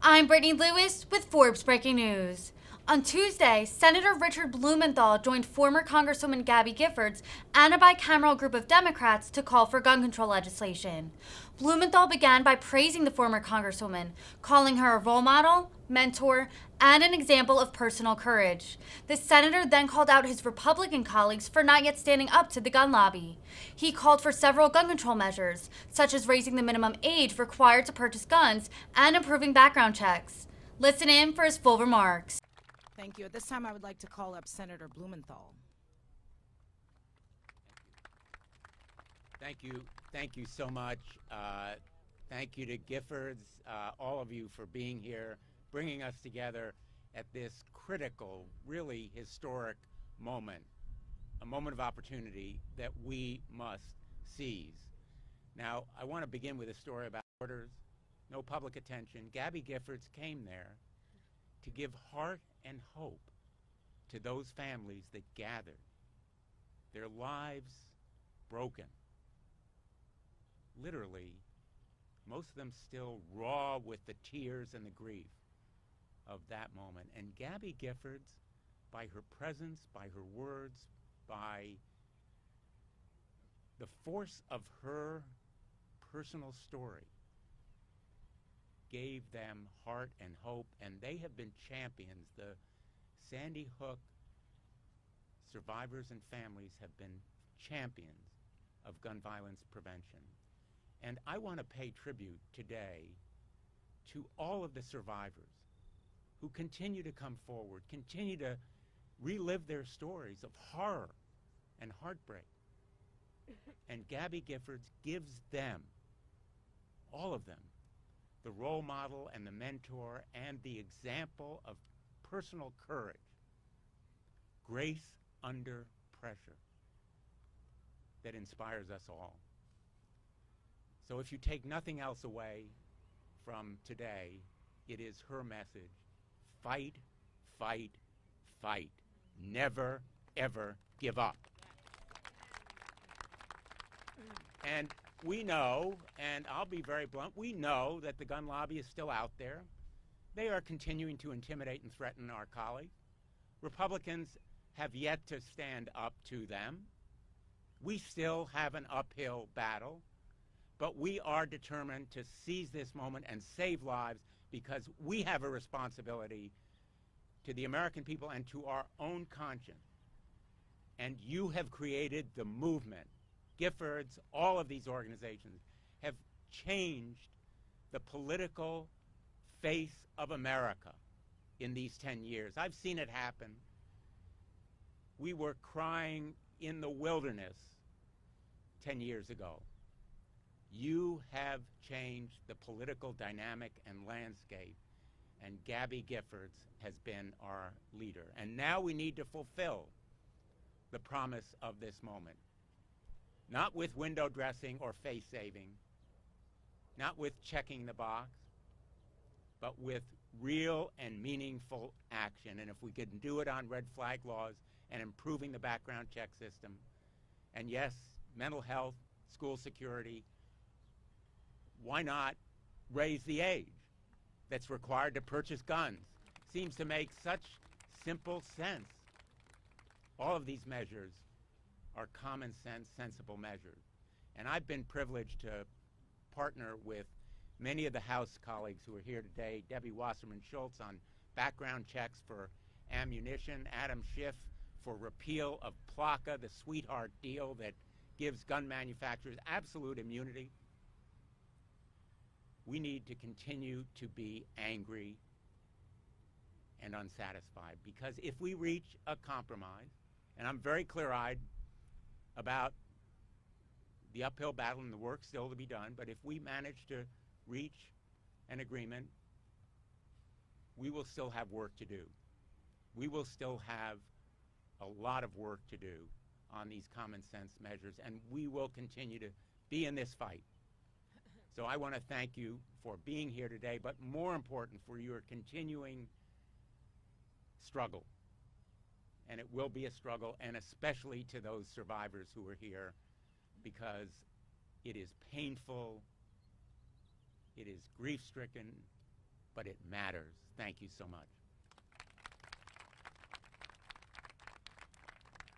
I'm Brittany Lewis with Forbes Breaking News. On Tuesday, Senator Richard Blumenthal joined former Congresswoman Gabby Giffords and a bicameral group of Democrats to call for gun control legislation. Blumenthal began by praising the former Congresswoman, calling her a role model, mentor, and an example of personal courage. The senator then called out his Republican colleagues for not yet standing up to the gun lobby. He called for several gun control measures, such as raising the minimum age required to purchase guns and improving background checks. Listen in for his full remarks. Thank you. At this time, I would like to call up Senator Blumenthal. Thank you. Thank you so much. Thank you to Giffords, all of you for being here, bringing us together at this critical, really historic moment, a moment of opportunity that we must seize. Now, I want to begin with a story about orders, no public attention. Gabby Giffords came there to give heart and hope to those families that gathered, their lives broken. Literally, most of them still raw with the tears and the grief of that moment. And Gabby Giffords, by her presence, by her words, by the force of her personal story, gave them heart and hope, and they have been champions. The Sandy Hook survivors and families have been champions of gun violence prevention. And I want to pay tribute today to all of the survivors who continue to come forward, continue to relive their stories of horror and heartbreak. And Gabby Giffords gives them, all of them, the role model and the mentor and the example of personal courage, grace under pressure, that inspires us all. So if you take nothing else away from today, it is her message: fight, fight, fight. Never, ever give up. And we know, and I'll be very blunt, we know that the gun lobby is still out there. They are continuing to intimidate and threaten our colleagues. Republicans have yet to stand up to them. We still have an uphill battle, but we are determined to seize this moment and save lives, because we have a responsibility to the American people and to our own conscience. And you have created the movement. Giffords, all of these organizations have changed the political face of America in these 10 years. I've seen it happen. We were crying in the wilderness 10 years ago. You have changed the political dynamic and landscape, and Gabby Giffords has been our leader. And now we need to fulfill the promise of this moment. Not with window dressing or face saving, not with checking the box, but with real and meaningful action. And if we can do it on red flag laws and improving the background check system, and yes, mental health, school security, why not raise the age that's required to purchase guns? Seems to make such simple sense. All of these measures are common sense, sensible measures. And I've been privileged to partner with many of the House colleagues who are here today, Debbie Wasserman Schultz on background checks for ammunition, Adam Schiff for repeal of PLCA, the sweetheart deal that gives gun manufacturers absolute immunity. We need to continue to be angry and unsatisfied, because if we reach a compromise, and I'm very clear-eyed about the uphill battle and the work still to be done, but if we manage to reach an agreement, we will still have work to do. We will still have a lot of work to do on these common sense measures, and we will continue to be in this fight. So I want to thank you for being here today, but more important, for your continuing struggle. And it will be a struggle, and especially to those survivors who are here, because it is painful, it is grief-stricken, but it matters. Thank you so much.